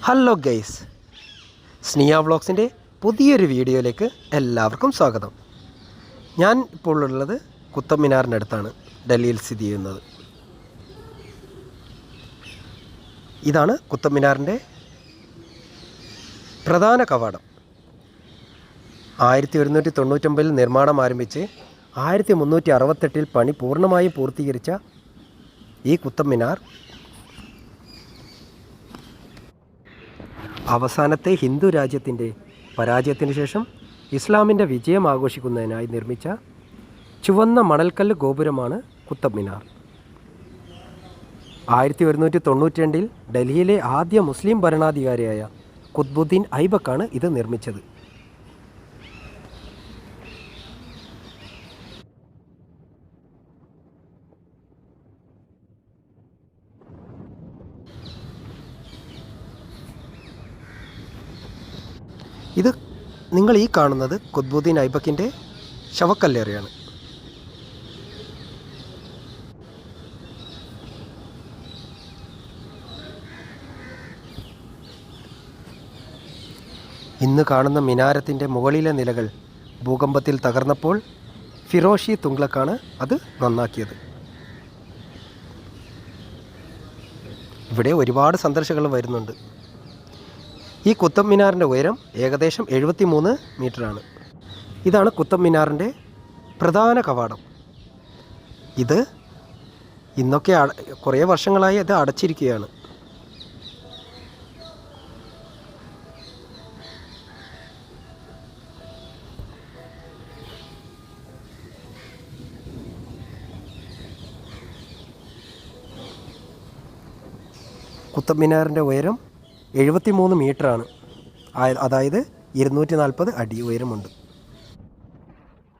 Hello guys, Sniya വ്ളോഗ്സിൻ്റെ പുതിയൊരു വീഡിയോയിലേക്ക് എല്ലാവർക്കും സ്വാഗതം. ഞാൻ ഇപ്പോൾ ഉള്ളത് കുത്തബ് മിനാറിൻ്റെ അടുത്താണ്, ഡൽഹിയിൽ സ്ഥിതി ചെയ്യുന്നത്. ഇതാണ് കുത്തബ് മിനാറിൻ്റെ പ്രധാന കവാടം. 1199 നിർമ്മാണം ആരംഭിച്ച് 1368 പണി പൂർണ്ണമായും പൂർത്തീകരിച്ച ഈ കുത്തബ് മിനാർ അവസാനത്തെ ഹിന്ദു രാജ്യത്തിൻ്റെ പരാജയത്തിന് ശേഷം ഇസ്ലാമിൻ്റെ വിജയം ആഘോഷിക്കുന്നതിനായി നിർമ്മിച്ച ചുവന്ന മണൽക്കല്ല് ഗോപുരമാണ് കുത്തബ് മിനാർ. 1192 ഡൽഹിയിലെ ആദ്യ മുസ്ലിം ഭരണാധികാരിയായ ഖുത്ബുദ്ദീൻ ഐബക്കാണ് ഇത് നിർമ്മിച്ചത്. ഇത് നിങ്ങൾ ഈ കാണുന്നത് ഖുത്ബുദ്ദീൻ ഐബക്കിൻ്റെ ശവക്കല്ലേറയാണ്. ഇന്ന് കാണുന്ന മിനാരത്തിൻ്റെ മുകളിലെ നിലകൾ ഭൂകമ്പത്തിൽ തകർന്നപ്പോൾ ഫിറോഷി തുഗ്ലക്കാണ് അത് നന്നാക്കിയത്. ഇവിടെ ഒരുപാട് സന്ദർശകർ വരുന്നുണ്ട്. ഈ കുത്തബ് മിനാറിൻ്റെ ഉയരം ഏകദേശം 73 മീറ്ററാണ്. ഇതാണ് കുത്തബ് മിനാറിൻ്റെ പ്രധാന കവാടം. ഇത് ഇന്നൊക്കെ കുറേ വർഷങ്ങളായി ഇത് അടച്ചിരിക്കുകയാണ്. കുത്തബ് മിനാറിൻ്റെ ഉയരം 73 മീറ്ററാണ്. അതായത് 240 അടി ഉയരമുണ്ട്.